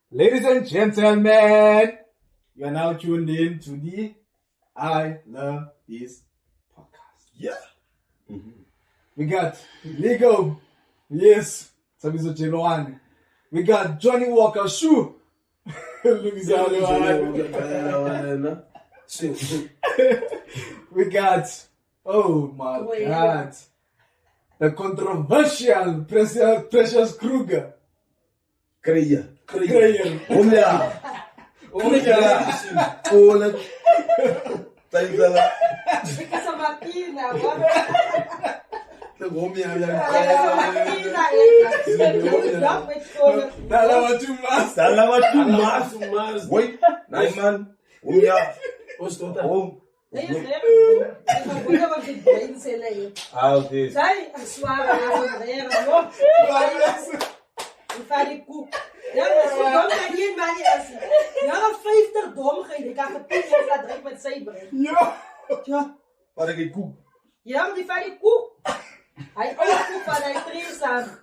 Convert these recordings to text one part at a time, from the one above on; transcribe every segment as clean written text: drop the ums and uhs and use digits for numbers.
Ladies and gentlemen, you are now tuned in to the I Love This podcast. Yeah. We got Ligo, yes, Thabiso Jelwana. We got Johnny Walker Shoe. Lungisa. We got, oh my God, the controversial Precious Kruger. Kruger. Wait, nice man. Wat ik koek. Ja, maar die van die koek. Hij ook koek van hij drie aan.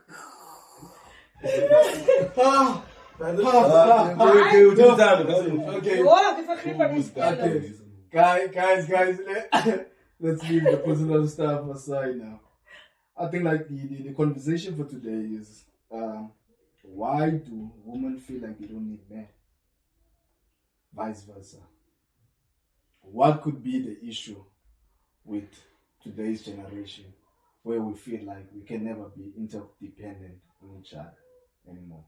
Okay. Oh, die vergeet van die spelen. Guys, let's leave the personal stuff aside now. I think like the conversation for today is why do women feel like they don't need men? Vice versa. What could be the issue with today's generation where we feel like we can never be interdependent on each other anymore?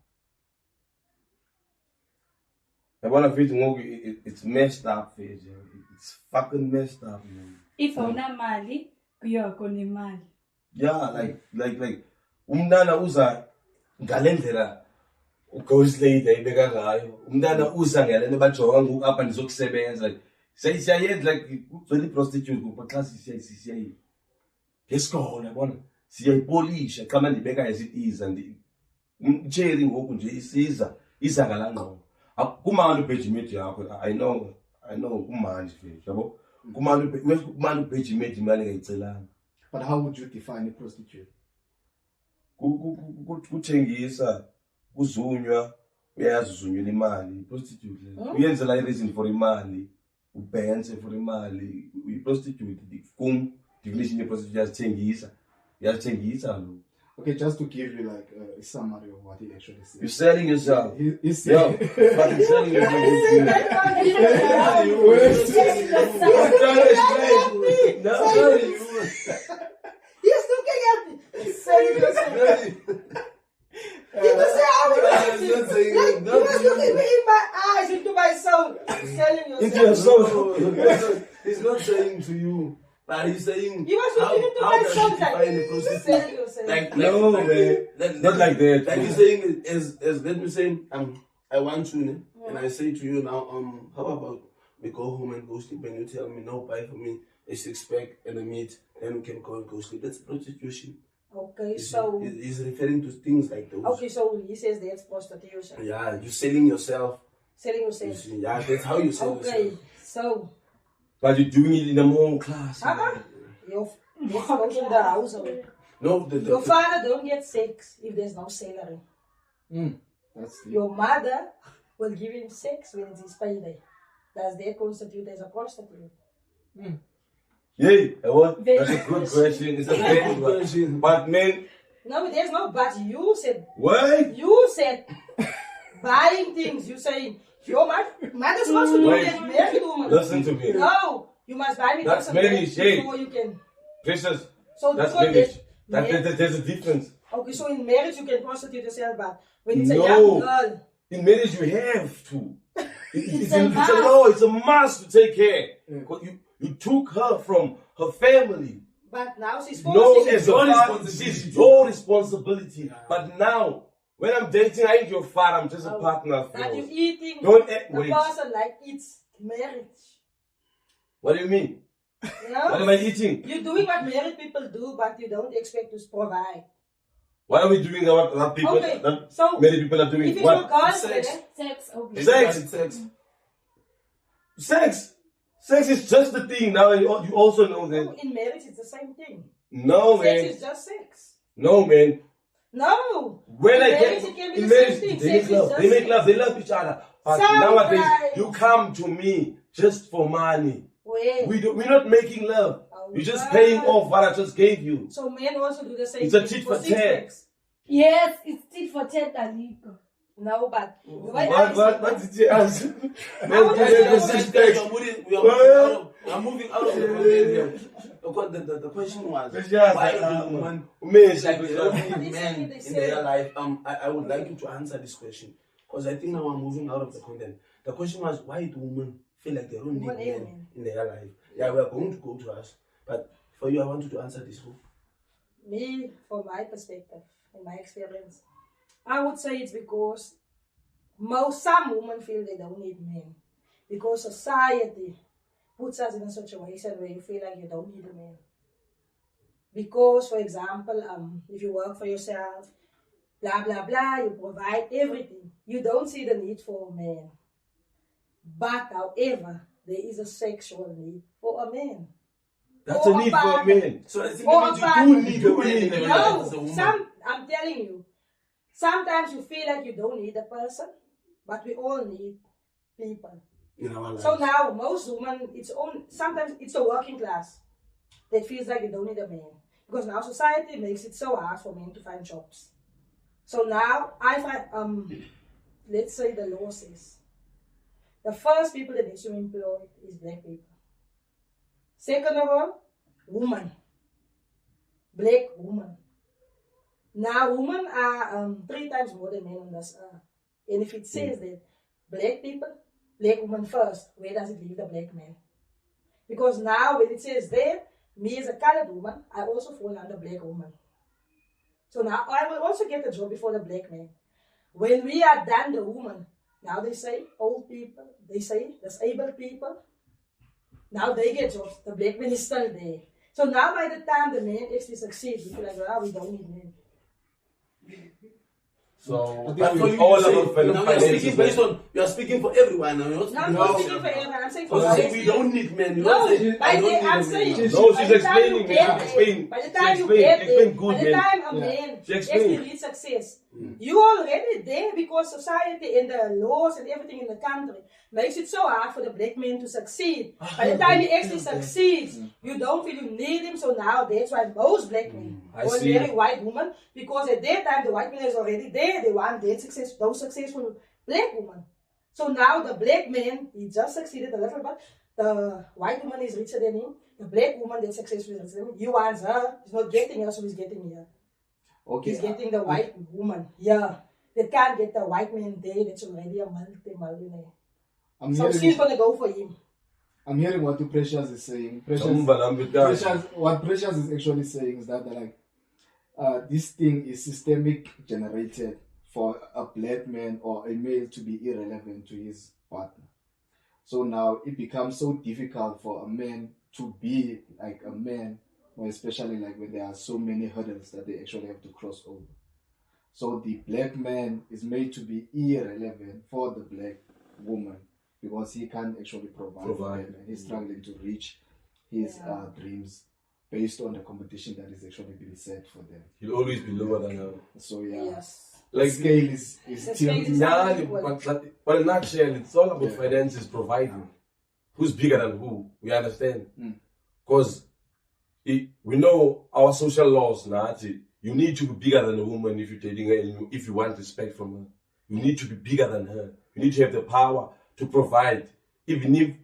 I want to feel it's messed up, it's fucking messed up, man. If una mali, kuyoko ni mali. Yeah, like umntana uza ngalendlela ughost lady ayibeka ngayo. Umntana uza ngalendlela bajonga ngoku apha ndizokusebenza. Siyayenza like ugcwele prostitute ngoba xa siyayi ngesikole yabona siyayipolisha xa mandibeka yesiza umtsheri ngoku nje isiza ngalangqondo. Kumanje ubejimate yakho I know kumanje mfethu yabo kumanje ubejimate imali engayicelanga. But how would you define a prostitute? Kuthengisa kuzunywa uyazi uzunywa imali prostitute uyenzela reason for imali ubenze for imali prostitute definition of prostitute yazithengisa lo. Okay, just to give you like a summary of what he actually said. You're selling yourself. He's Yo, fucking selling yourself. He's looking at me. He's selling yourself. He was saying, he was looking me in my eyes, into my soul. He's selling yourself. Into your soul. He's not saying to you. But he's saying, He was looking into my soul like, prostitute? selling yourself. No, man. Not like that. Like you're saying, as let me say, I want you, and I say to you now, how about we go home and go sleep, and you tell me, no, buy for me a 6-pack and a meat, then we can go and go sleep. That's prostitution. Okay, so... He's referring to things like those. Okay, so he says that's prostitution. Yeah, you're selling yourself. Selling You yourself. see, yeah, that's how you sell Okay, yourself. so... But you're doing it in a more class. Your goes in the house. No, Your father don't get sex if there's no salary. That's the Your mother will give him sex when it's his payday. Does that constitute as a prostitute? Yeah, what? Very That's a good good question. It's a very good question. But man, No, there's no but. You said what? You said buying things. You saying your mother's supposed to do Wait. that. Married woman. Listen to me. No, you must buy me That's some marriage, things hey. before you can. Precious, So that's before marriage. that- There's a difference. Okay, so in marriage you can prostitute yourself, but when it's a No. young girl, In marriage, you have to. It's a a must. law. It's a must to take care. 'Cause you took her from her family. but now she's No, forcing it's it. your responsibility. Your responsibility. But now, when I'm dating, I ain't your father. I'm just a partner of That you yours. eating Don't the wait. person like it's marriage. What do you mean? You What am know? I eating? You're doing what married people do, but you don't expect to provide. What are we doing? What people? Okay, That so many people are if doing it's what? your girlfriend, Sex. Sex, okay. Sex. Sex. Sex is just the thing. Now you also know that. in marriage it's the same thing. No, Sex man. is just sex. No, man. No. When I Marriage, get it can be in the marriage, same thing. they make Sex is love. just They make sex. love. They love each other. But Sometimes. nowadays, you come to me just for money. Wait. We're not making love. Oh, You're just God. paying off what I just gave you. So men also do the same It's a thing tit for for six tat. packs. Yes, it's tit for tat, Ligo. No, but What did you ask? I want to say- We are moving out of the content here. The question was, why do women like they don't need men in their life? I would like you to answer this question because I think now I'm moving out of the content. The question was, why do women feel like they don't need men in their life? Yeah, we are going to go to us, but for you, I want you to answer this one. Me, from my perspective, in my experience, I would say it's because some women feel they don't need men. Because society puts us in a situation where you feel like you don't need a man. Because, for example, if you work for yourself, blah, blah, blah, you provide everything. You don't see the need for a man. But, however, there is a sexual need for a man. That's a need for a man. So I think that means you do need a man in your life as a woman. I'm telling you, sometimes you feel like you don't need a person, but we all need people. In our lives. So now, most women, sometimes it's the working class that feels like they don't need a man. Because now society makes it so hard for men to find jobs. So now, I find, let's say the law says, the first people that need to employ is black people. Second of all, women. Black women. Now, women are 3 times more than men on this earth. And if it says that black people, black woman first, where does it leave the black man? Because now when it says there, me as a colored woman, I also fall under black woman. So now I will also get a job before the black man. When we are done the woman, now they say old people, they say disabled people, now they get jobs, the black man is still there. So now by the time the man actually succeeds, we feel like, well, we don't need men. So, But for you, all you about say, now you're speaking based on, you're speaking for everyone now. You're not No, speaking I'm not for speaking for everyone, I'm saying for Because you say us. we don't need men. You No, don't say, I don't need I'm a saying, man. No, by she's the time explaining, you she get explained. there, by the She time you explained, get explained there, good, by the man. time a Yeah. man She explained. actually reach success, you already there because society and the laws and everything in the country makes it so hard for the black man to succeed. By the time he actually succeeds, you don't feel you need him, so now that's why most black men I go and see. marry white women, because at that time the white man is already there, they want that success, those successful black women. So now the black man, he just succeeded a little bit, the white woman is richer than him, the black woman that's successful is richer than him, he wants her, he's not getting her, so he's getting her. Okay. He's getting the white woman. Yeah. They can't get the white man there that's already a multi-millionaire. So she's going to go for him. I'm hearing what the Precious is saying. What Precious is actually saying is that this thing is systemic generated for a black man or a male to be irrelevant to his partner. So now it becomes so difficult for a man to be like a man, or especially like when there are so many hurdles that they actually have to cross over. So the black man is made to be irrelevant for the black woman because he can't actually provide for them, and he's struggling to reach his dreams based on the competition that is actually being set for them. He'll always be lower than her. So yeah, Yes. like scale is The still scale is Yeah, unequal. but in a nutshell, it's all about finances providing. Who's bigger than who? We understand. Because we know our social laws, Nazi. You need to be bigger than a woman if you're dating her and if you want respect from her. You need to be bigger than her. You need to have the power to provide, even if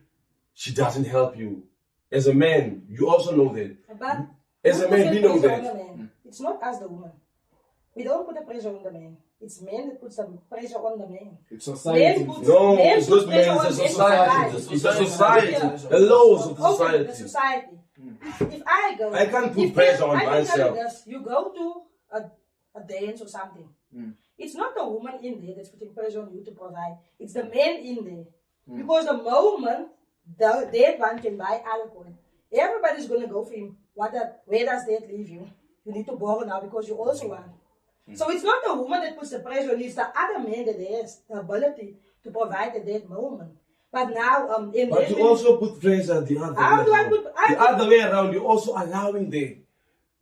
she doesn't help you. As a man, you also know that. But As a man, we know pressure on that. the man. It's not us, the woman. We don't put the pressure on the man. It's men that puts the pressure on the man. it's society. No, men it's put not men, pressure it's a on society. men. It's a society. Yeah. The laws of the Okay, the society. society. If I go, I can't put if pressure on I can tell you myself. this, you go to a dance or something. It's not the woman in there that's putting pressure on you to provide. It's the man in there. Because the moment that one can buy alcohol, everybody's going to go for him. Where does that leave you? You need to borrow now because you also want. So it's not the woman that puts the pressure on, it's the other man that has the ability to provide at that moment. But now, But you also put pressure the other How way do I around. put- The other way around, you're also allowing them.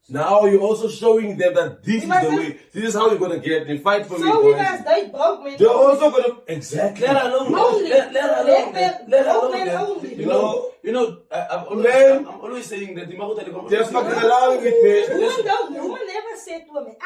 Now you're also showing them that this We is must the have- way. This is how you're gonna get. They fight for me. So we boys. must date broke men. They're also gonna exactly. Let her alone. Only. Let her alone. Let Let her broke alone. men then. only. You know. Man. I'm always saying that the Mahuta They're fucking allowing it, man. Woman never said to a man,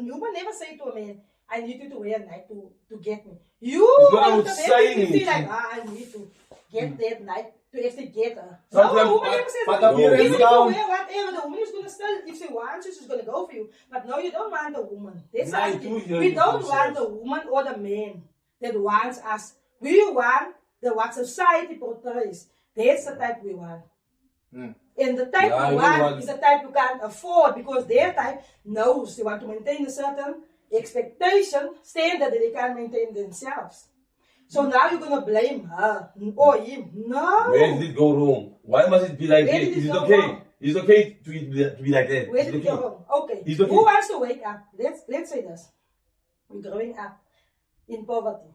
woman never say to a man, I need you to wear a night to get me. You It's not want about to saying feel it. like, I need to get that night to actually get her. Sometimes- No, woman never says but that. appearance Even if you down. wear whatever, the woman is going to still, if she wants you, she's going to go for you. But no, you don't want a woman. That's Nah, something. you do hear We me don't from want yourself. a woman or the man that wants us. We want what society portrays. That's the type we want. And the type Yeah, you I want want- is the type you can't afford because their type knows they want to maintain a certain expectation, standard that they can't maintain themselves. So now you're gonna blame her or him. No. Where did it go wrong? Why must it be like Where this? did it Is it go okay? wrong? Is it okay to be like that? Where Is did it it go okay? wrong? Okay. It's okay. Who wants to wake up? Let's say this. We're growing up in poverty.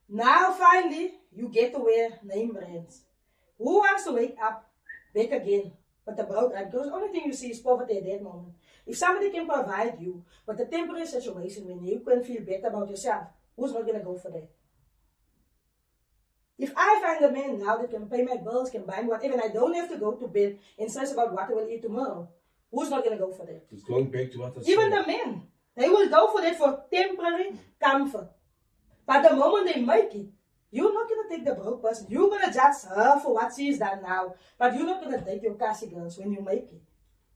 Now finally you get to wear name brands. Who wants to wake up back again? But the broke right? Because the only thing you see is poverty at that moment. If somebody can provide you with a temporary situation when you can feel better about yourself, who's not gonna go for that? If I find a man now that can pay my bills, can buy me whatever, and I don't have to go to bed and stress about what I will eat tomorrow, who's not gonna go for that? It's going back to what I Even said. the men, they will go for that for temporary comfort. But the moment they make it, you're not gonna take the broke person. You're gonna judge her for what she's done now. But you're not gonna date your Cassie girls when you make it.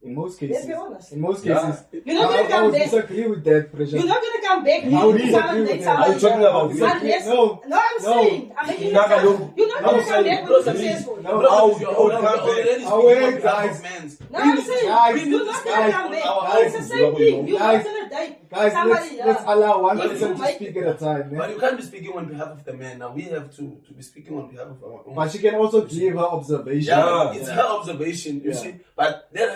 In most Let's cases. be honest. In most Yeah. cases. You're not gonna I come would back. disagree with that, Pressure. You're not gonna come back I would here disagree and with date that. somebody. Are you talking about this? Unless, No. I'm saying, I'm making You're not gonna- you're not gonna come back when you're successful. No. Bro, How- you're how already come back? speaking How on wait, behalf guys. of men's. No, I'm saying, Guys, you're not gonna guys, come back. guys, It's the same thing. You're guys, not gonna date Guys, somebody let's else. allow one If person you to make speak it. at a time. But Yeah? you can't be speaking on behalf of the man. Now we have to be speaking on behalf of our own. But she can also give her observation. Yeah, it's her observation, you Yeah. see. But let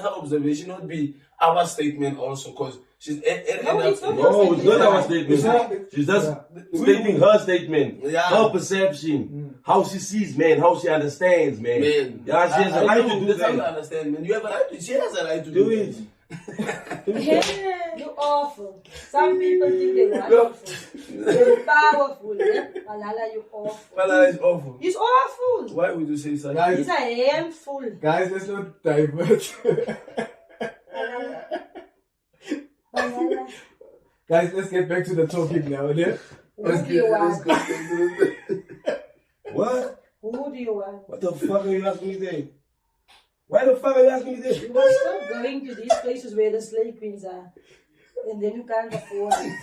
her observation not be our statement also, because she's No, it's not. No, it's not our It's statement. not- She's just Yeah. stating her statement, Yeah. her perception, how she sees man, how she understands man. Man, Yeah, she has a right to do that's how you that. understand, man. You have a right to. She has a right to Do do it. You're awful. Some people think they're wonderful. They're powerful. Yeah? Malala, you're awful. Well, that is awful. He's awful. Why would you say such? Guys, He's a handful. guys, let's not divert. Malala. Guys, let's get back to the topic now. Yeah? Who do you want? What? Who do you want? What the fuck are you asking me there? Why the fuck are you asking me there? You must stop going to these places where the slave queens are. And then you can't afford it.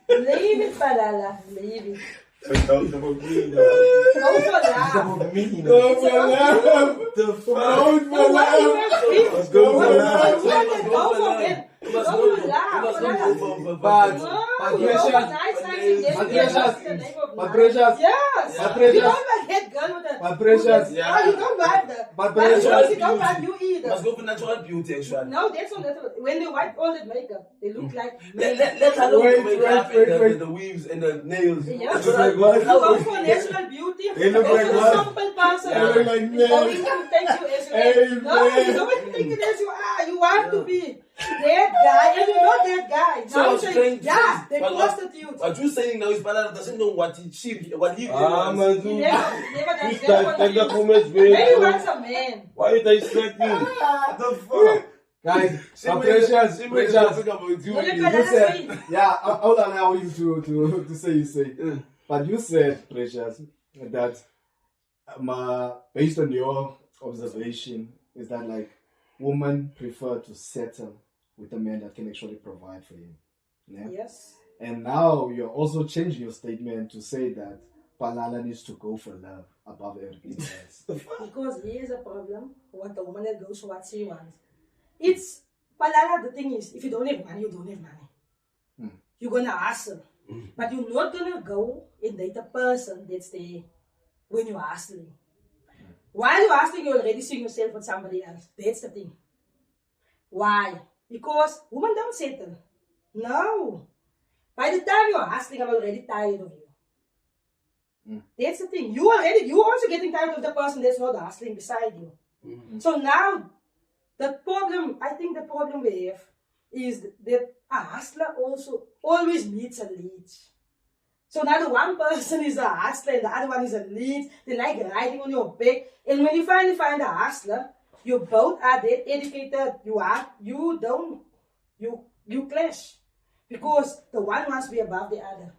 Leave it, Malala. Leave it. Don't about me now. Go for that. About me now. Go for love. The fuck? Go for So why you love. have beef? Let's go for love. You want to go for it. You Go must for not love. go But- No, you Precious. go for nice things and get But get Precious. lost in the name of But love. Precious. Yes. But You Precious. don't like that girl with the. But Precious. with the- Oh, you don't like that. But But Precious. you don't like you You must either. go for natural beauty, actually. No, that's not natural. When they wipe all that makeup, they look like. Let her know Wait, the makeup wait, and wait. the weaves and the nails. Yeah. That's Look what I- like what? You go for natural beauty. They look go like for the what? simple person. They look like You men. don't even take you as you are. Amen. No, you don't take it as you are. You want to be that guy, and you're not that guy. So Now I you was say, trying to yeah, say, they but prostitutes. what you're saying now is Balala doesn't know what he Ah, wants. man, He dude. never You does start that. take the Maybe comments, he man. wants a man. Why are you dissecting? What the fuck? Guys, See, but when you- Precious, see, when you Precious. talk about you, No, you- look at You that. said, yeah, I'll allow you to say you say. But you said, Precious, that based on your observation, is that like women prefer to settle with a man that can actually provide for you. Yeah? Yes. And now you're also changing your statement to say that Palala needs to go for love above everything else. Because here's a problem. What the woman that goes for what she wants. It's Palala, the thing is, if you don't have money, you don't have money. You're gonna hustle. But you're not gonna go and date a person that's there when you're hustling. While you're hustling, you're already seeing yourself with somebody else. That's the thing. Why? Because women don't settle. No. By the time you're hustling, I'm already tired of you. That's the thing. You're also getting tired of the person that's not hustling beside you. So now, I think the problem we have is that a hustler also always needs a lead. So now the one person is a hustler and the other one is a lead. They like riding on your back. And when you finally find a hustler, you both are that educated. You clash. Because the one wants to be above the other.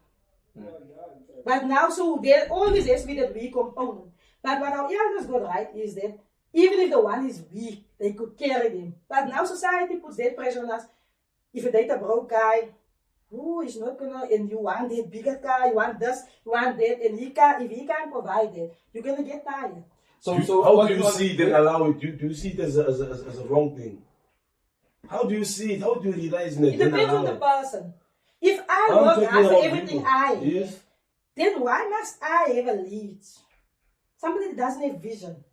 But now, so there always has to be that weak component. But what our elders got right is that even if the one is weak, they could carry them. But now society puts that pressure on us. If you date a broke guy, he's not gonna, and you want that bigger car, you want this, you want that, and if he can't provide that, you're gonna get tired. So how do you see it and allow it? Do you see it as a wrong thing? How do you see it? How do you realize it? It depends on the person. If I work hard for everything I have, then why must I have a lead? Somebody that doesn't have vision.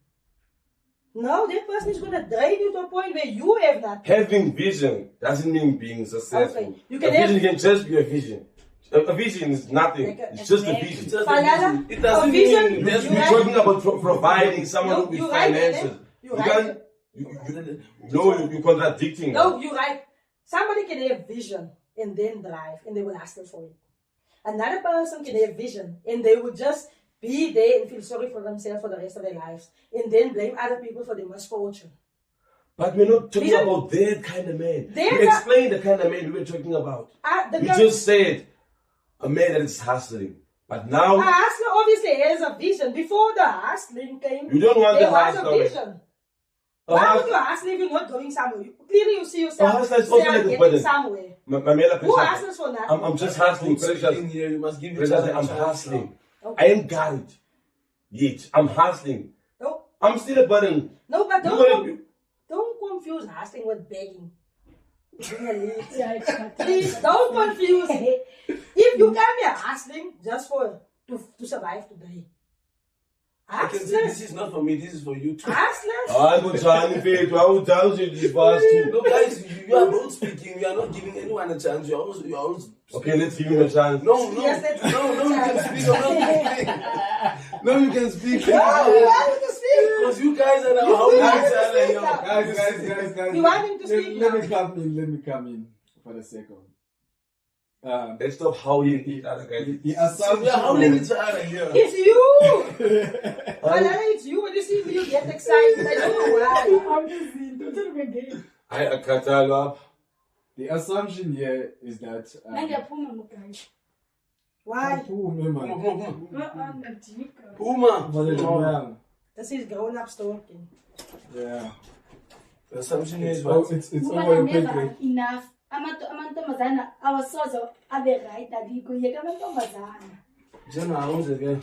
No, that person is going to drain you to a point where you have nothing. Having vision doesn't mean being successful. Okay. You can vision can just be a vision. A vision is nothing. It's just a vision. It doesn't mean we're talking about providing someone with finances. You're contradicting. No, you're right. Somebody can have vision and then drive, and they will hustle for it. Another person can have vision, and they will just be there and feel sorry for themselves for the rest of their lives, and then blame other people for their misfortune. But we're not talking about that kind of man. You explain the kind of man we were talking about. You just said a man that is hustling. But now... A hustler obviously has a vision. Before the hustling came, you don't want there the was hustler. a vision. Why would you hustle if you're not going somewhere? Clearly you see yourself getting somewhere. Who hustles for nothing? I'm just hustling. You must give I'm hustling. Okay. I ain't got it yet. I'm hustling. No. I'm still a burden. No, but don't confuse hustling with begging. Please don't confuse it. If you can be hustling just to survive today. This is not for me, this is for you too. Hustlers? I will tell you this fast too. No guys, you are both speaking, you are not giving anyone a chance. You are also okay, let's give him a chance. No, yes, you can speak. No, you want him to speak. Because you guys are now Guys. You want him to speak Let me come in for a second. Let's stop howling each other, guys. The assumption. We are howling each other here. It's you! Malala, it's you. When you see me, you get excited. I don't know why. I'm just saying, don't tell me again. I cut up. The assumption here is that. Why? Puma. This is grown up stalking. Yeah. The assumption is what? It's over your pay grade. Enough. Amantombazana awasozo abe right Ligo yeka amantombazana. Jana how's again?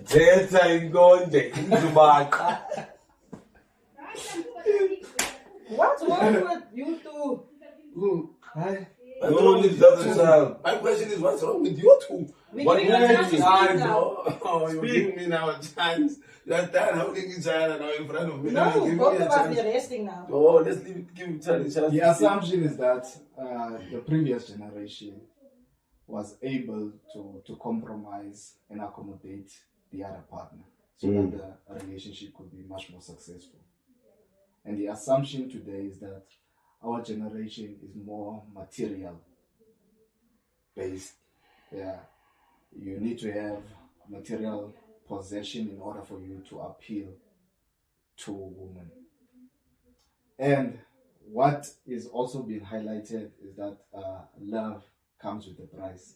Delta ingonde indubaka. What's wrong with you two? Hi. My question is, what's wrong with you two? What you now? You're giving me now a chance. You're done holding each other now in front of me. No, both of us are resting now. Oh, let's give each other a chance. The assumption is that the previous generation was able to compromise and accommodate the other partner so that the relationship could be much more successful. And the assumption today is that our generation is more material based. Yeah, you need to have material possession in order for you to appeal to a woman. And what is also being highlighted is that love comes with a price.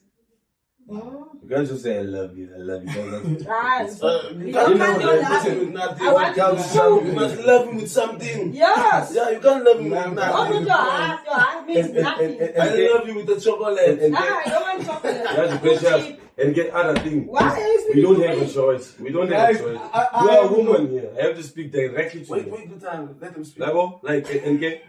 You can't just say I love you. Guys, you can't love with nothing. You must love him with something. Yes. Yeah, you can't love him with Not nothing. with your heart. Your heart means nothing. I love you with the chocolate. I don't want chocolate. That's precious. And get other things. Why is We don't have a choice. We don't have a choice. You are a woman here. I have to speak directly to you. Wait, good time. Let him speak. And get.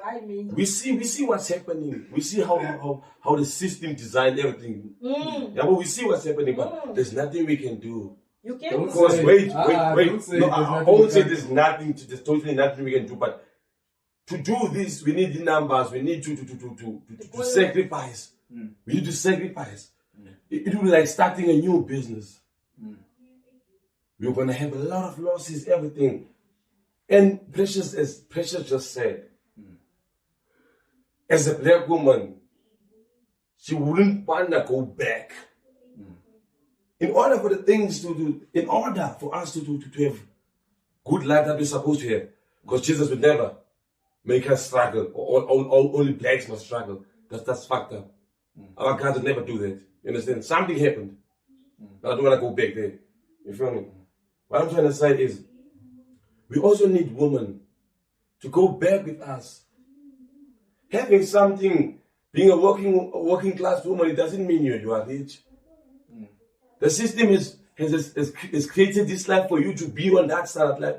Why me? We see what's happening. We see how the system designed everything. Yeah, but we see what's happening, but there's nothing we can do. You can't. Because wait. No, I won't say there's there's totally nothing we can do, but to do this, we need the numbers. We need to sacrifice. We need to sacrifice. It will be like starting a new business. We're gonna have a lot of losses, everything. And Precious, as Precious just said, as a black woman, she wouldn't want to go back. In order for the things to do, in order for us to have good life that we're supposed to have, because Jesus would never make us struggle, or only blacks must struggle. That's fucked up. Our God would never do that. You understand? Something happened. But I don't want to go back there. You feel me? What I'm trying to say is, we also need women to go back with us. Having something, being a working class woman, it doesn't mean you are rich. The system has created this life for you to be on that standard life.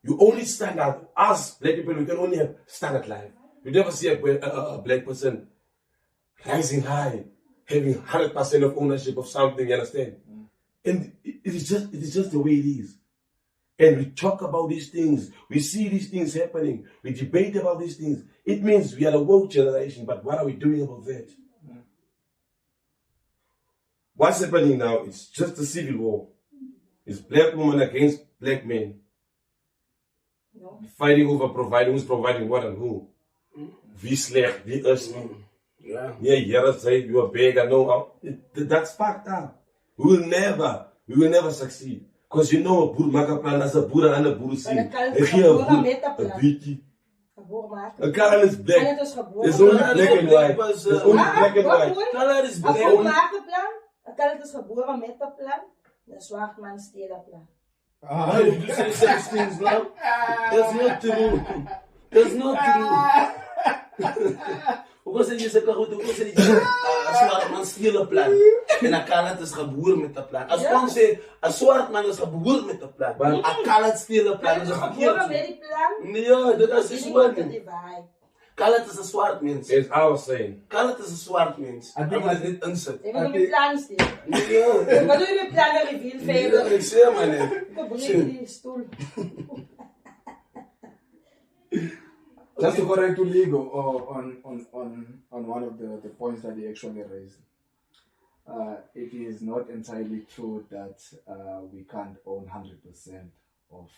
You only stand out. Us black people, we can only have standard life. You never see a black person rising high, having 100% of ownership of something, you understand? And it is just the way it is. And we talk about these things. We see these things happening. We debate about these things. It means we are a woke generation, but what are we doing about that? What's happening now? It's just a civil war. It's black women against black men. No. Fighting over who's providing what and who. We slecht, we us. Yeah. Yeah, say you are big, I know. That's fucked up. We will never succeed. Because you know a boer maak 'n plan as a boer and a boer sien. A color is black. There's only black and white. There's only black and white. Color is black. Dit is gebore met 'n plan. Die swart man steel 'n plan. Why would you say such things now? That's not true. That's not true. Because jy sê dat jy sê a swart man steel 'n plan en 'n kalat is gebore met 'n plan. As ons sê 'n swart man is gebore met 'n plan, 'n kalat steel 'n plan is Gebore met die plan. Nee, dit is nie so nie. Die vibe. Kalat is 'n swart mens. As I was saying. Kalat is 'n swart mens. I think moet dit insit. Jy moet die plan steel. Nee. Wat doen jy met planne reveal verder? Ek sê maar net. Ek bring die stoel. Just to correct to Ligo on one of the points that he actually raised. It is not entirely true that we can't own 100% of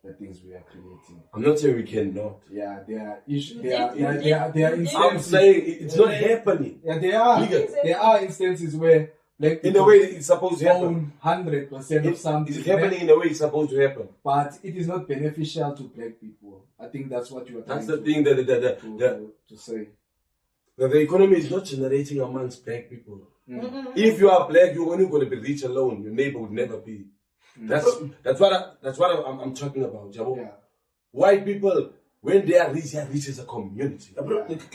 the things we are creating. I'm not saying we cannot. Yeah, there are issues. There are I'm instances. saying it's not happening. Yeah, there are instances where, like, In the way it's supposed to happen. own 100% of something. Is it happening in the way it's supposed to happen? But it is not beneficial to black people. I think that's what you are trying That's the thing that to say. the economy is not generating amongst black people. If you are black, you're only going to be rich alone. Your neighbor would never be. That's what I'm talking about, Jabo. Yeah. White people, when they are rich as a community.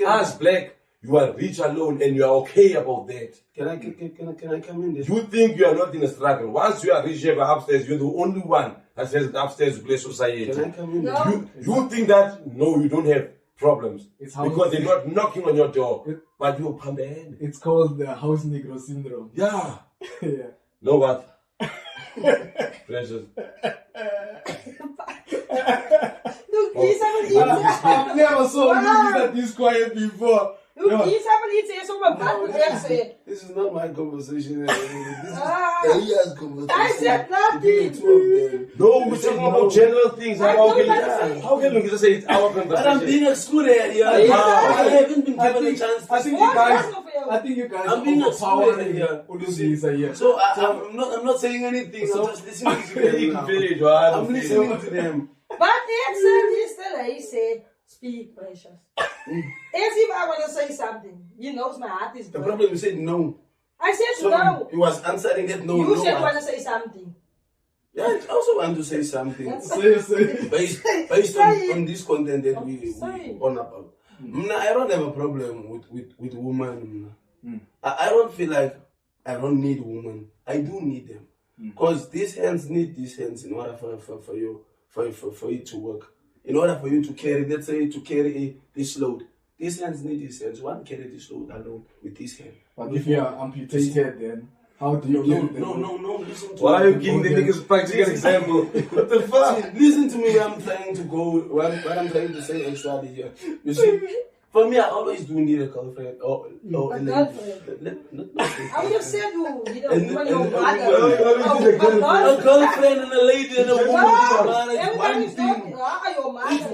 As black, you are rich alone and you are okay about that. Can I come in there? You think you are not in a struggle. Once you are rich, you have upstairs, you're the only one that has upstairs to play society. Can I come in there? No. You think that, no, you don't have problems. It's how because they're not knocking on your door, but you pump the hand. It's called the house Negro syndrome. Yeah. Yeah. Know what? Precious. Lungisa wil iets I've never saw Lungisa this quiet before. Lungisa wil iets sê, so wat moet ek sê? This is not my conversation. This is Ah. Elia's conversation. I said nothing. Between the two of them. No, we're talking about general things. How can Lungisa say it's our But I'm conversation? being excluded here. Yeah. I haven't been given a chance to I think you guys I'm being overpowering excluded Lungisa here. So I'm not saying anything. I'm just listening to them now. I'm listening to them. But ek sê yesterday, he said, speak, Precious. As if I want to say something. He knows my heart is The broken. problem, you said no. I said So no. he was answering that no. You no said you what? want to say something. Yeah, I also want to say something. Say. Based on this content that we Say. on about. I don't have a problem with women. I don't feel like I don't need women. I do need them. Because these hands need these hands in order for you to work. In order for you to carry, let's say, to carry this load. These hands need these hands. One carry this load alone with this hand. But if you are amputated, then how do you give them? No, listen to Why are me. you giving the niggas practical example? What the fuck? Listen to me where I'm trying to go, what I'm trying to say actually here. You see, for me, I always do need a girlfriend or A a lady. girlfriend. I would have said you know, And- when your and- mother. A girlfriend and a lady and a woman. Everybody One is not, thing. your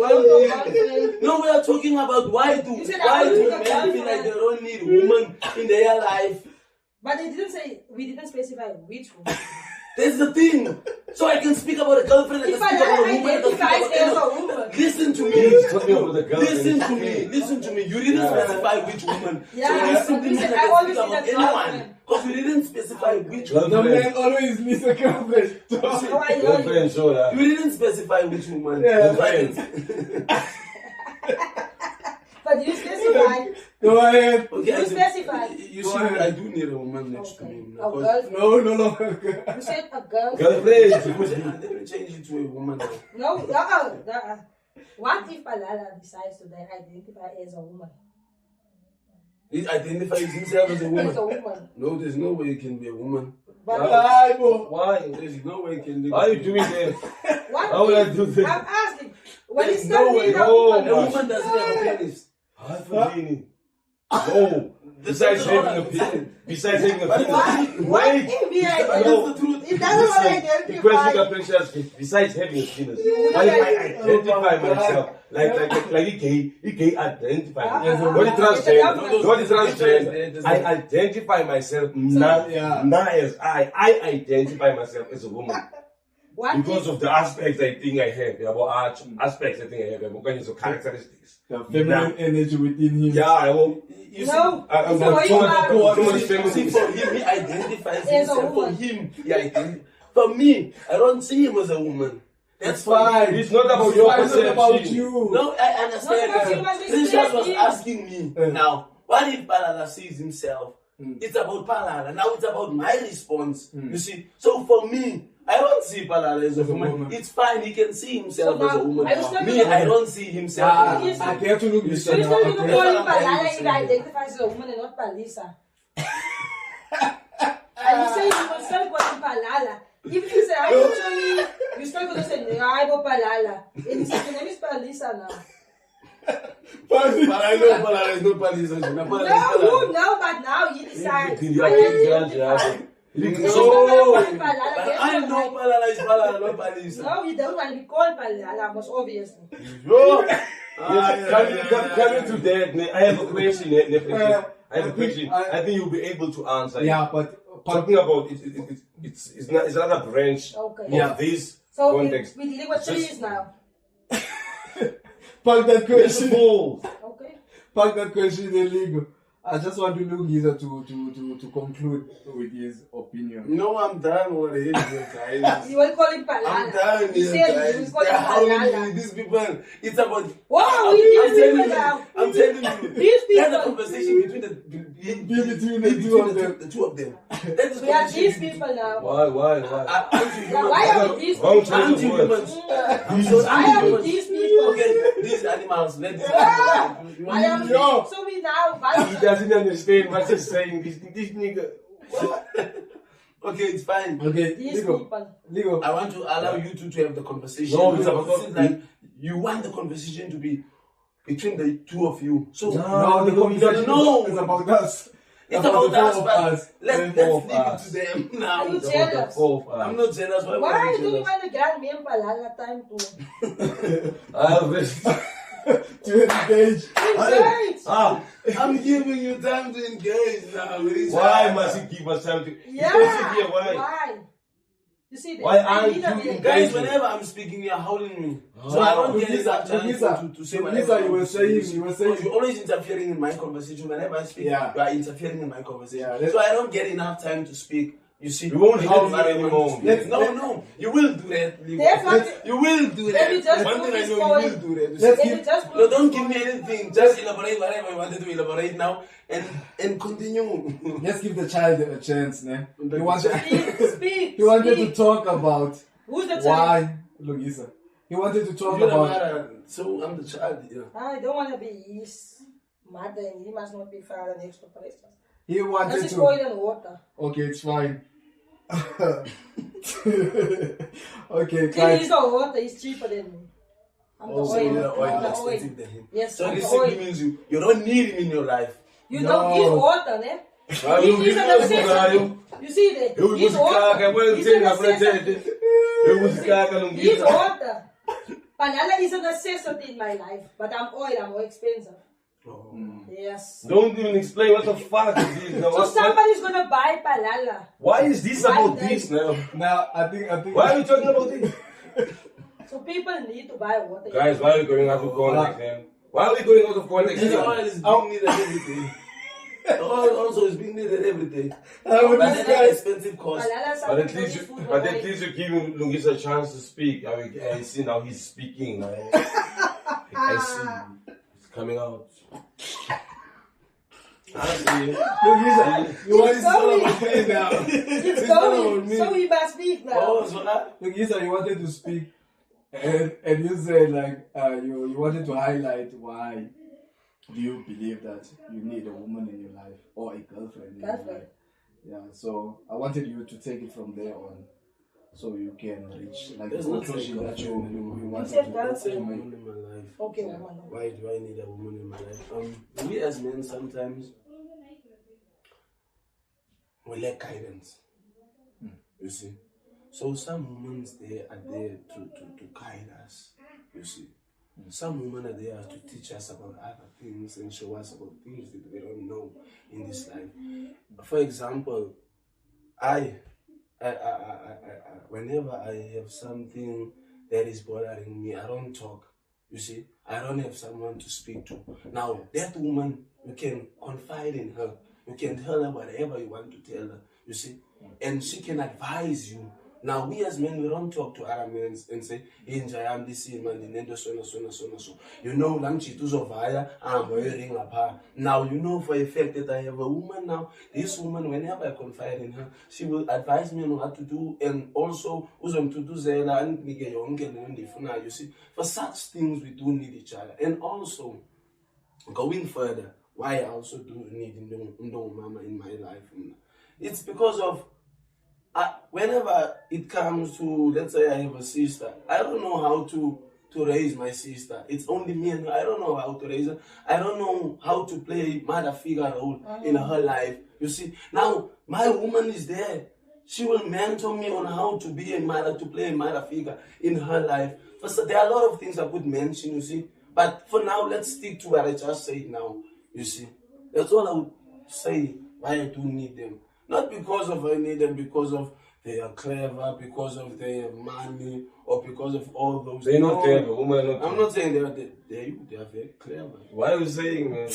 girlfriend. No, we are talking about why do You said men I feel want a like girlfriend. they don't need women in their life? But they didn't say, we didn't specify which woman. That's the thing. So I can speak about a girlfriend, I can If speak about a I woman, I can speak identify about as a anyone. woman. Listen to He's talking me. about the girlfriend. Listen to me. You didn't specify which woman. Yeah, so this simply you means said I I can always speak need about a anyone. girlfriend. Because you didn't specify which The woman. man always needs a girlfriend. How I heard you. Girlfriend, show that. You didn't specify which woman. Yeah. Girlfriend. But you specified. Go ahead. Okay, You specified. You see, I do need a woman next to me. A Because- girlfriend. No, no longer. You said a girl. Girlfriend. Let me change it to a woman now. No, what if Palala decides to then identify as a woman? He identifies himself as a As a woman. woman. No, there's no way he can be a woman. But Bible. Why? There's no way he can be. Why are you doing this? what How will I if, do this? I'm asking, when There's it's no not way. being a No, woman, A woman doesn't have a penis. Half a genie. No. Besides having a penis. Besides having a penis. what Wait. if he No. identifies? It doesn't want to The question identify. of precious, besides having a penis, You I would identify myself like a gay identify. Ah, Not a transgender. Not a transgender. There's I no- identify myself not as I identify myself as a woman. What Because if, of the aspects I think I have, about aspects I think I have, because of characteristics. The feminine energy within him. Yeah, I will. You see, no, I'm so not you too see, much for him, he identifies As a himself. For woman. him, he identifies. For me, I don't see him as a woman. That's Fine. It's not about It's your fine, it's not about perception. you. No, I understand. Not about you, but Precious it's was him. asking me now, what if Palala sees himself? It's about Palala. Now it's about my response. You see, so for me, I don't see Palala as a woman. It's fine. He can see himself So as a now, woman. are you still Me, gonna- I don't see himself. as a woman. I get to look this so you still now. going to Okay. call him That's what I'm Palala trying if to he say. identifies as a woman and not Palisa? And you say you will still call him Palala. Even if you say, I actually, you still going to say, I go Palala. And you say, your name is Palisa now. But I know Palala is not Palisa. No, but now you decide. You I identify. No. But I know Palala is Palala, not Palisa. No, you don't want to be called Palala, most obviously. Coming to that, I have a question. I have a question. I think you'll be able to answer. Yeah, but Talking about it's another branch Okay. of this So context. we're dealing with trees now. park that question. Principles. Okay. Park that question in Ligo. I just want Lungisa to conclude with his opinion. No, I'm done already, guys. You will call him Palala. I'm done You here, said you guys. will call him They're howling Palala. these people. It's about. Wow, I'm we these telling people you. now. I'm telling you. These Let the people. conversation between the two of them. The two of them. Let this We are these conversation people now. Why? Now, why are we these Wrong people? choice of words. Why are we these people? Okay, these animals. Let this. Why are we Yo. so we now He value. doesn't understand what he's saying. This nigga. Okay, it's fine. Okay, These Ligo. people. Ligo. I want to allow you two to have the conversation. No, it's because about- it seems like you want the conversation to be between the two of you. So No, the conversation is about us. it's about the us, four of but us. let's The leave four of it us. to them now. Are you jealous? I'm not jealous. Why Why am I do you jealous? want to grant me and Palala time to To engage. engage? I'm giving you time to engage now. Why must he give us something? Yeah. Why? Why? You see, Why I aren't need a you minute. Guys, whenever I'm speaking, you're houling me. So I don't get enough time to say whatever. Lungisa, you were saying. Because you're always interfering in my conversation. Whenever I speak, Yeah. you are interfering in my conversation. Yeah, So I don't get enough time to speak. You see, We won't I howl don't you want anymore. to speak. No, you will do that. Ligo. Therefore- You will do Let me that. just One prove thing I his know, you point. will do that. You Let's see. Let me just No, don't give me anything. Just elaborate whatever you wanted to elaborate now and continue. Let's give the child a chance, ne? He wanted, Speak. he wanted speak. to talk about Who's the child? why, Lungisa. He wanted to talk You're the about mother, so I'm the child here. I don't want to be his mother and he must not be father next to Precious. he That's wanted just to oil and water. okay, it's fine. Okay, Clearly, guys. he's the water. He's cheaper than me. I'm the So oil. you're the oil I'm the that's oil. expensive than him. Yes, So I'm this the simply oil. means you don't need him in your life. You No. know, he's water, ne? He's an obsession. You see that? He's water. He's an obsession. He's water. Banana is a necessity in my life, but I'm more expensive. Oh. Yes. Don't even explain what the fuck is this. Now, So somebody's gonna buy palala. why is this about Why this now? Now, I think. Why are we talking about this? So people need to buy water. Guys, why are we going out of context, man? Why are we going out of context? The oil is being needed every day. The oil also is being needed every day. But But it's an expensive cost. But at least you give Lungisa a chance to speak. I see now he's speaking. I see. It's coming out. Honestly, you want to going. speak now. It's not going. about me. So we must speak now. oh, so that, Lungisa, you wanted to speak, and you said like you wanted to highlight why do you believe that you need a woman in your life or a girlfriend in your Girlfriend. life? Yeah. So I wanted you to take it from there on, so you can reach like the There's no conclusion that you wanted said to that's a make. woman in my life. Okay, Yeah. woman. Why do I need a woman in my life? We as men sometimes we lack guidance. You see, so some women they are there to guide us. You see, some women are there to teach us about other things and show us about things that we don't know in this life. For example, whenever I have something that is bothering me, I don't talk. You see, I don't have someone to speak to. Now, that woman, you can confide in her. You can tell her whatever you want to tell her. You see, and she can advise you. Now, we as men, we don't talk to other men and say, "Inja, I'm this man, so." You know, I'm wearing a. Now, you know for a fact that I have a woman now. This woman, whenever I confide in her, she will advise me on what to do, and also, you see, for such things, we do need each other. And also, going further, why I also do need mama in my life. It's because of whenever it comes to, let's say I have a sister, I don't know how to raise my sister. It's only me and her. I don't know how to raise her. I don't know how to play mother figure role in her life. You see, now my woman is there. She will mentor me on how to be a mother, to play a mother figure in her life. But there are a lot of things I could mention, you see. But for now, let's stick to what I just said now. You see, that's all I would say why I do need them. Not because of I need them, because of they are clever, because of they have money, or because of all those. They're not clever. Women are not I'm clever. not saying they are very clever. What are you saying, man?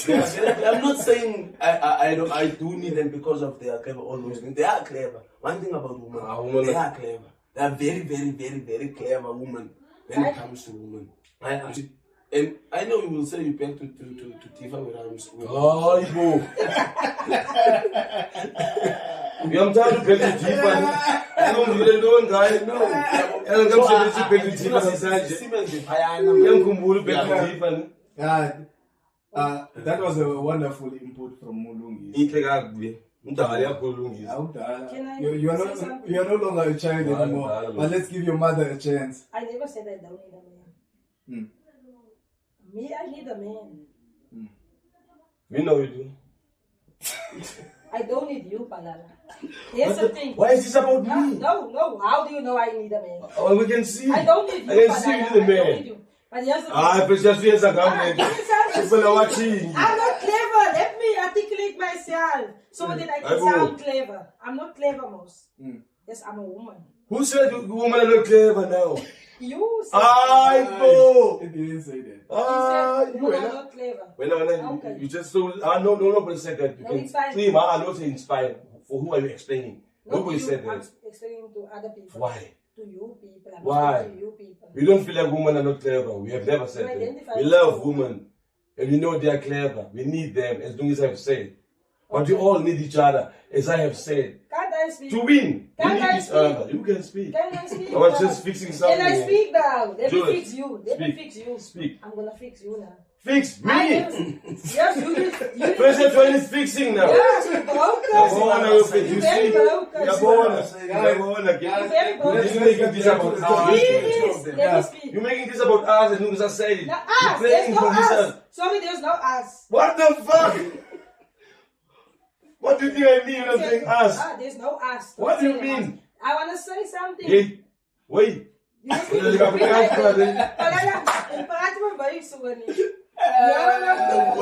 I'm not saying I do need them because of they are clever. All those things. They are clever. One thing about women, they are clever. They are very, very, very, very clever women when it comes to women. And I know you will say you back to Tifa with arms. Oh, Ligo. I'm trying to build a Tifa. I don't really know, guy. No. I'm going to build a Tifa. That was a wonderful input from Mulungi. You are no longer a child anymore. But let's give your mother a chance. I never said I don't need a man. Me, I need a man. We know you do. I don't need you, Palala. Here's the thing. Why is this about me? No. How do you know I need a man? Oh, we can see. I don't need you, I can Palala. see you, the I don't man. need you. But here's the thing. People are watching. I'm not clever. Let me articulate myself so that I can sound clever. I'm not clever, most. Yes, I'm a woman. Who said women are not clever now? You said It didn't say that. you said women are not clever. Okay. You just so nobody said that. You No, can it's fine. claim I'm not saying inspired. For who are you explaining? Nobody to you, said I'm that. explaining to other people. Why? To you people. I'm Why? speaking to you people. We don't feel like women are not clever. We have never said that. We love women. And we know they are clever. We need them, as long as I have said. But we all need each other, as I have said. Can't I speak? To win, we Can need I each speak? other. You can speak. Can I speak? I was now? just fixing something. Can I speak now? Let me Jules, fix you. Let me speak. fix you. Speak. I'm gonna fix you now. Fix me! Yes, you President Twain is fixing now. Yes, you're broken. You You're very see? broken. You're very broken. You're making this about us. Please, let me speak. You're making this about us, and Lungisa said it. Now, You're us. playing There's no Lungisa. us. Sorry, there's no us. What the fuck? What do you think I mean when I'm saying us? There's no us. What do you Don't say mean? us. I want to say something. Hey, wait. Ik praat met mij zo niet. Ja,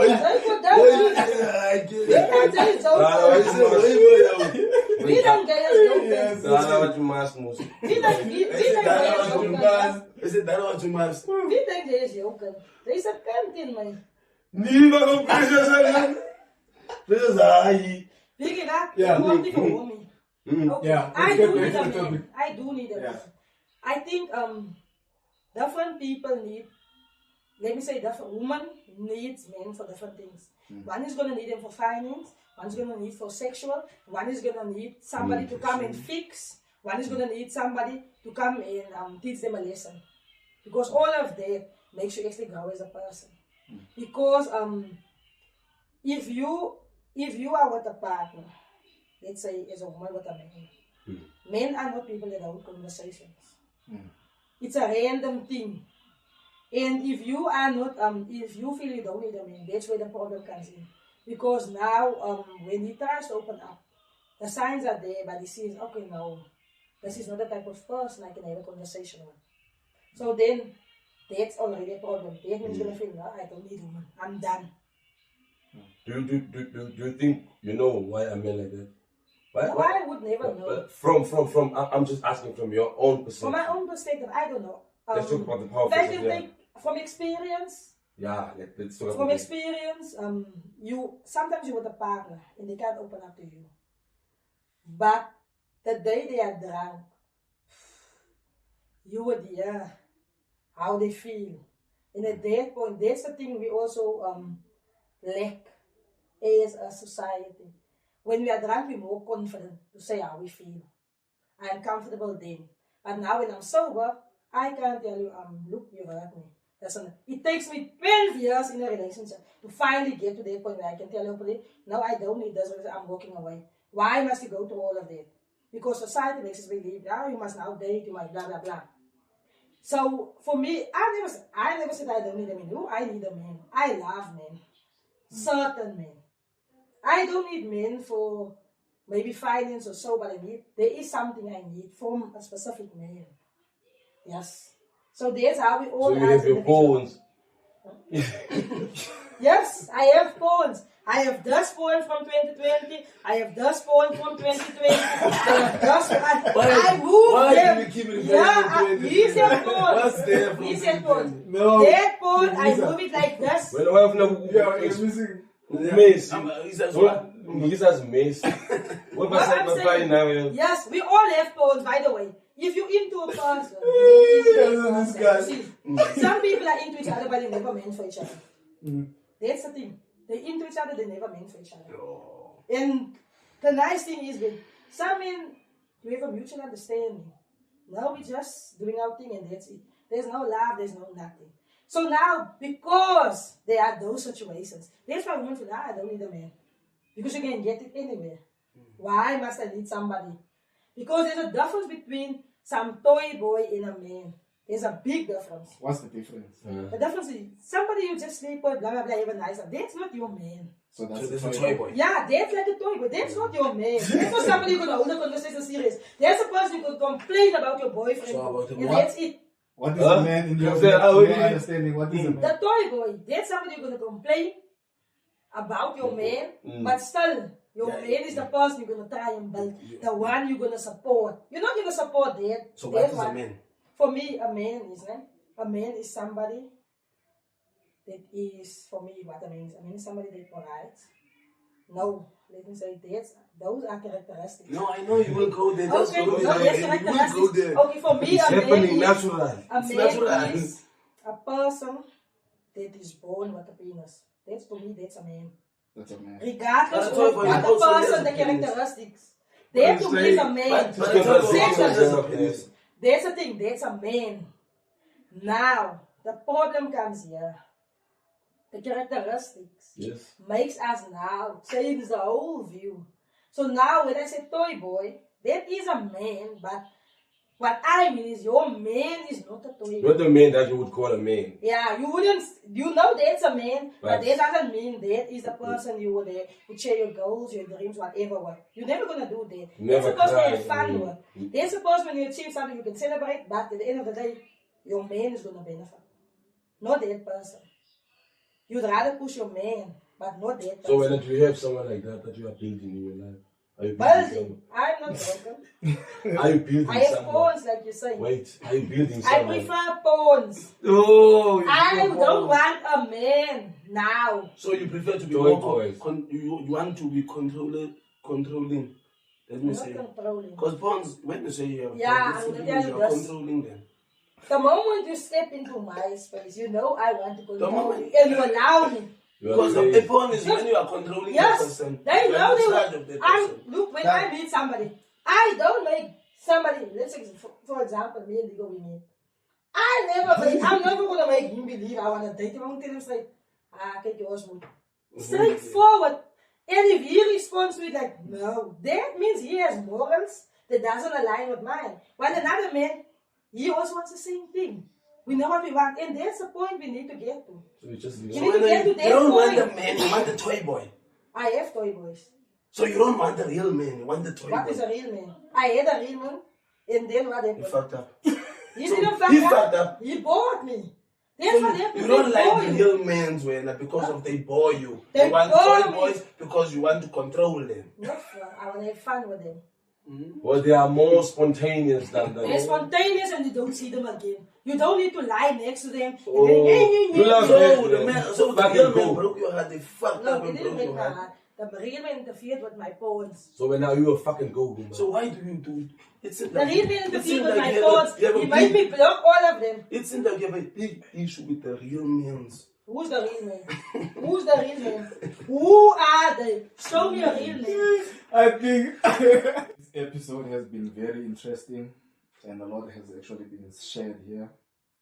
wie dan ga je zo? Wat je maas moest. Wie dan ga je zo? Is it that what you must? Wie denk je is joken? Deze kant in mij. Niet waarom prijzen zijn. Dit is hij. Wie je dat? Ja. Je wordt niet voor me. Okay. Yeah, I let's do get need back a to the man. topic. I do need a Yeah. man. I think different people need, let me say different women needs men for different things. One is gonna need him for finance, one's gonna need for sexual, one is gonna need somebody to come and fix, one is gonna need somebody to come and teach them a lesson. Because all of that makes you actually grow as a person. Because if you are with a partner, let's say as a woman with a man, men are not people that hold conversations. It's a random thing. And if you are not, if you feel you don't need a man, that's where the problem comes in. Because now, when he tries to open up, the signs are there, but he sees, okay, no, this is not the type of person I can have a conversation with. So then, that's already a problem. That means you're going to feel, no, I don't need a woman. I'm done. Do you think you know why I'm like that? No, I would never know. From I'm just asking from your own perspective. From my own perspective, I don't know. Let's talk about the power of I it, can yeah. think from experience. Yeah, let's talk From about it. experience, you sometimes you're with a partner and they can't open up to you. But the day they are drunk, you would hear how they feel. And at that point, that's the thing we also lack as a society. When we are drunk, we're more confident to say how we feel. I am comfortable then. But now when I'm sober, I can't tell you, look, you hurt me. It takes me 12 years in a relationship to finally get to that point where I can tell you, no, I don't need this, I'm walking away. Why must you go through all of that? Because society makes us believe, now you must now date, you must blah, blah, blah. So for me, I never said I don't need a man. No, I need a man. I love men. Certain men. I don't need men for maybe finance or so, but there is something I need from a specific man. Yes. So that's how we all So you have your bones. Yes, I have phones. I have this phone from 2020. I have this phone from 2020. I moved Why them. do we keep it Yeah, he's your phone. What's there from He's your phone. No. That phone, I move it like this. When I have no Yeah, it's missing. Mace. He says what? Lisa's mace. What was I'm I saying- now? Yes, we all have phones, by the way. If you're into a person, This guy. see, some people are into each other, but they never meant for each other. That's the thing. They're into each other, they never meant for each other. And the nice thing is with some men, you have a mutual understanding. Now we're just doing our thing and that's it. There's no love, there's no nothing. So now, because there are those situations, that's why women feel, I don't need a man. Because you can get it anywhere. Why must I need somebody? Because there's a difference between some toy boy and a man. There's a big difference. What's the difference? The difference is somebody you just sleep with, blah, blah, blah, even nicer. That's not your man. So So that's there's the a toy toy boy. boy. Yeah, that's like a toy boy. That's not your man. That's not somebody you're going to hold the conversation serious. That's a person you could complain about your boyfriend. So about the and what? that's it. What is a man in your understanding? What is a The man? toy boy, that's somebody you're going to complain about your man, but still, your man is the person you're going to try and build, the one you're going to support. You're not going to support that. So what that is one. a man? For me, a man is somebody that is, for me, what a man is. A man is somebody that provides. No, let me say this. Those are characteristics. No, I know you will go there. Just Okay, go no, there. that's You will go characteristics. there. Okay, for me, It's a man happening is, natural. a It's man natural. is a person that is born with a penis. That's for me, that's a man. That's a man. Regardless That's of why what the also person, there's the a penis. characteristics. That to me is a man. But I thought Second, also there's a penis. that's the thing, that's a man. Now, the problem comes here. The characteristics Yes. makes us now change the whole view. So now when I say toy boy, that is a man, but What I mean is your man is not a toy. Not the man that you would call a man. Yeah, you wouldn't. You know that's a man, but Right. that doesn't mean that is the person you would share your goals, your dreams, whatever. What you're never gonna do that. They're Never supposed to cry. have fun. What they're supposed when you achieve something you can celebrate, but at the end of the day, your man is gonna benefit, not that person. You'd rather push your man, but not that person. So when you have someone like that you are building in your life, are you building Building. I'm not broken. someone? Are you building I have someone? pawns, like you say. Wait, are you building I someone? prefer pawns. Oh, I don't want a man now. So you prefer to be Toy more boys. you want to be controlling. Let me Not say. controlling. Because pawns, when you say you have Yeah, pawns, I'm this gonna means tell you you are this. controlling them. The moment you step into my space, you know I want to control moment- you and you allow me. You are Because crazy. a pawn is when you are controlling the Yes, person. they you know are in they charge will. of that I'm person. look when That- I meet somebody, I don't make somebody. Let's say for example, me and Ligo we meet. I'm never gonna make him believe I wanna date him. I'm gonna tell him straight, kijk yours moet. Straightforward. And if he responds to it like no, that means he has morals that doesn't align with mine. While another man, he also wants the same thing. We know what we want, and that's the point we need to get to. So you just You So need when to get to you that don't want point. the man, you want the toy boy. I have toy boys. So you don't want the real man, you want the toy What boy. is a real man? I had a real man, and then what He happened? fucked up. He So didn't fuck he up. fucked up. He bought me. So That's what happened. you don't They like bore the you. real men's when because of they bore you. They You want bore toy me. boys because you want to control them. Not fun. I want to have fun with them. Well, they are more spontaneous than the. They're spontaneous and you don't see them again. You don't need to lie next to them. Oh, you love So them. the man, so the Fucking real man go. broke your heart. They fucked No, up it and didn't broke break your my heart. heart. The real man interfered with my pawns. So when now you a fucking go, man. So why do you do it? It seems The like real man it interfered seems with like my you have a- pawns. you have a He made big- me block all of them. It seems like you have a big issue with the real men's. Who's the real man? Who's the real man? Who are they? Show me a real man. I think this episode has been very interesting and a lot has actually been shared here.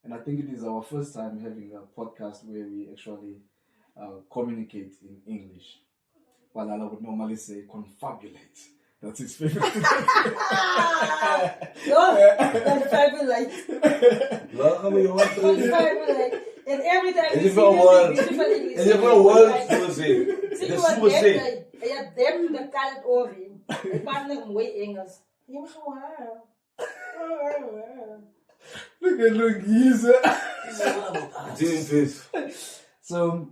And I think it is our first time having a podcast where we actually communicate in English. While I would normally say confabulate. That's his favorite. Confabulate. Welcome you want to. Confabulate. And every time Is you it see for this words? beautiful English, Is it for words to say? Zie The je wat super jij say. zei? En je hebt hem de kant over hem. Ik praat nog mooi Engels. Je mag gewoon. Look at Lungisa. This is all about us. Doing this. So,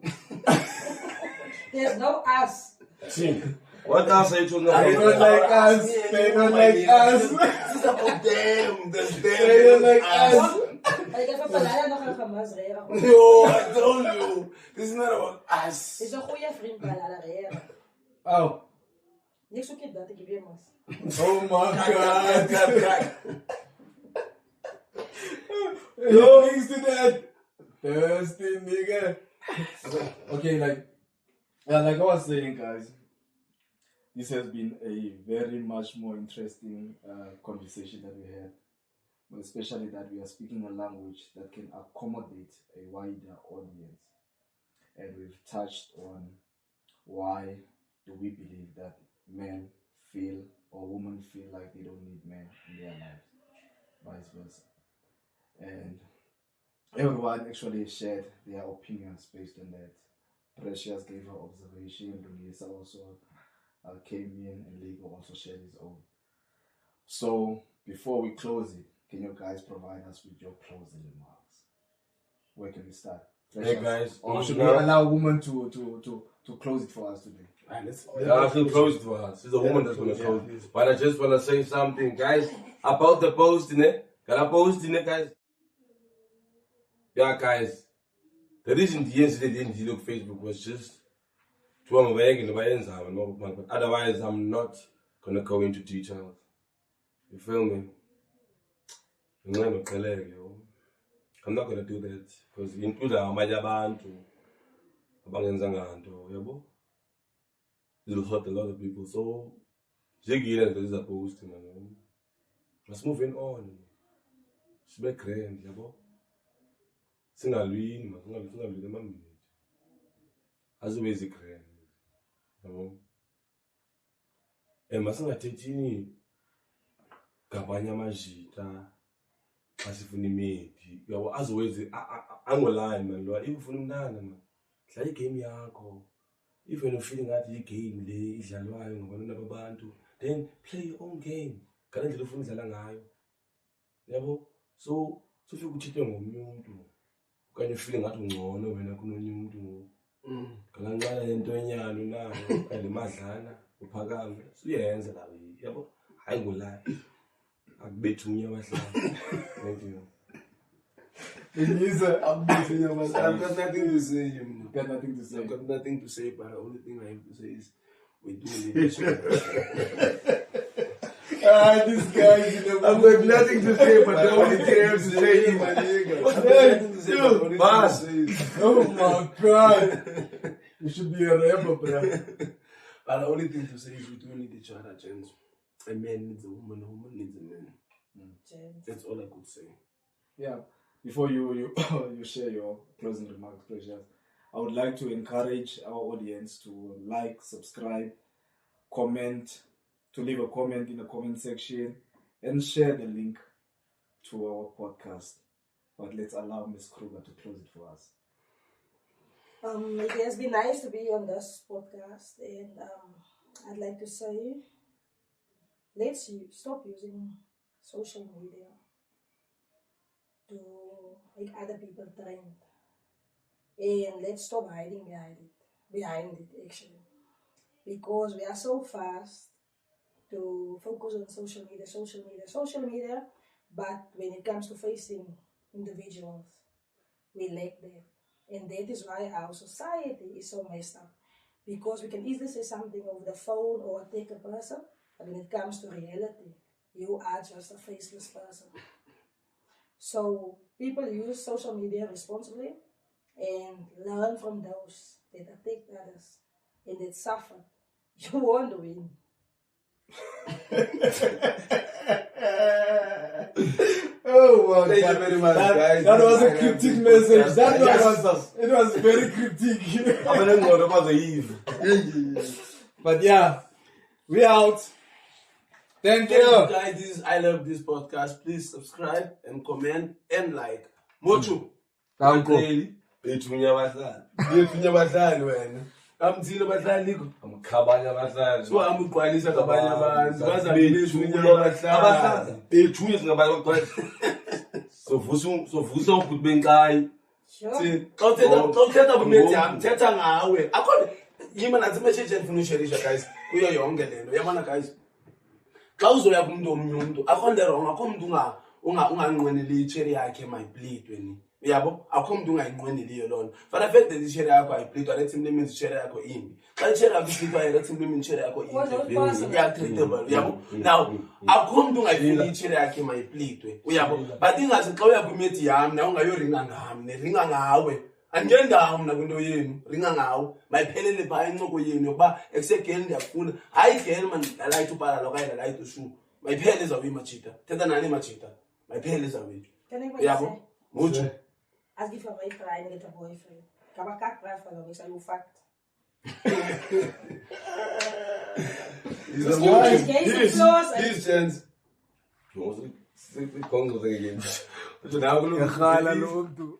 There's no us. See, what else are you talking they about? don't like us. They don't like us. This is about them. There's them. They don't like us. En ik heb een palada nog een gemas reren. No, I told you. This is not about us. Is een goede vriend palada reren. Oh. Niks zoek je dat, ik heb je mas. Oh my God. god. No links to that. Thirsty nigga. Okay, like I was saying, guys, this has been a very much more interesting conversation that we had, but especially that we are speaking a language that can accommodate a wider audience, and we've touched on why do we believe that men feel or women feel like they don't need men in their lives, vice versa. And everyone actually shared their opinions based on that. Precious gave her observation, Lungisa also came in, and Ligo also shared his own. So before we close it, can you guys provide us with your closing remarks? Where can we start? Hey guys, Or should we allow women to close it for us today? Yeah, she'll close it for us. She's a woman that's gonna close it. But I just wanna say something, guys, about the posting, eh? Can I post in it, guys? Yeah, guys. The reason the incident didn't look Facebook was just to but otherwise I'm not gonna go into details. You feel me? I'm not gonna do that because into the Majabantu it'll hurt a lot of people. So there's a post, man. Let's move on. It's back grand, yabo. Singalwini, singalwini emambili. Azobe zikrand. Yabo. Masingathethini gabanya amajita asifuna imedi yabo azowezi angolani man lo if ufuna umntana man dlala igame yakho if wena ufeel ngathi igame le idlalwayo ngabantwana babantu then play your own game ngale ndlela ufuna udlala ngayo yabo so ufike uchithe ngomunye umuntu kanye ufeel ngathi ungcono wena kunonye umuntu ngalancane lento enyano nayo alimadlana uphakame uyenza la yabo hayi ngolani akubethunya abahlali thank you Lungisa, I've got nothing to say, you know. got nothing to say. I've got nothing to say, but the only thing I have to say is we do need each other. This guy is in the I've got nothing to say, but the only thing I have to say is my nigga. What's I've got nothing to say, but the only thing I have to Boss. say is Oh my God. You should be a rapper, bro. but the only thing to say is we do need each other, gents. A man needs a woman needs a man. That's all I could say. Yeah. Before you share your closing remarks, Precious, I would like to encourage our audience to like, subscribe, comment, to leave a comment in the comment section, and share the link to our podcast. But let's allow Ms. Kruger to close it for us. It has been nice to be on this podcast, and I'd like to say, let's stop using social media to make other people trend, and let's stop hiding behind it actually, because we are so fast to focus on social media, but when it comes to facing individuals, we lack that. And that is why our society is so messed up. Because we can easily say something over the phone or take a person, but when it comes to reality, you are just a faceless person. So people use social media responsibly and learn from those that attack others and that suffer. You won't win. Oh my Thank God. you very much, guys. That was a I cryptic have message. this That podcast. it was very cryptic. I'm not going about the eve. But yeah, we out. Thank Thank you, you. guys. I love this podcast. Please subscribe and comment and like. Mochu. Bethunya abahlali. Bethunya abahlali wena. Kamthini abahlali Ligo. Amkhabanya abahlali. So amugqwalisa kabanye abantu. Baza Bethunya abahlali. Bethunya singabantu sovusa ubhuti benkayi. Sure. Xa uthetha kumethi yami thetha ngawe. Akho yima nathi message endifuna usharisha guys. Kuyo yonke lento. Yabona guys. Xa uzoya kumuntu omnye umuntu akho nto wrong, akho umuntu unganqweneli icherry yakhe mayibleed wena. Yabo akho umuntu ungayinqweneliyo lona. For the fact that icherry yakho ayibleed arethi mlemenzi icherry yakho imbi. Xa icherry yakho ibleed arethi mlemenzi icherry yakho imbi. Yeah, treatable. Yabo. Now akho umuntu ungayifuni icherry yakhe mayibleed uyabo. But ingathi xa uya kumethi yami na ungayoringa ngami neringa ngawe. Angendawo mina kwinto yenu ringa ngawe mayiphelele pha incoko yenu yokuba eksegeni ndiyafuna hayi geni man dalayithi upalala okanye dalayithi ushu mayiphele izawuye imajita thetha nani imajita mayiphele izawuye Can I yabo mutsho As if I'm a try and get a boyfriend. Come a cat cry for the way you fact. These gents Kongo again. Ngakhala lo mntu.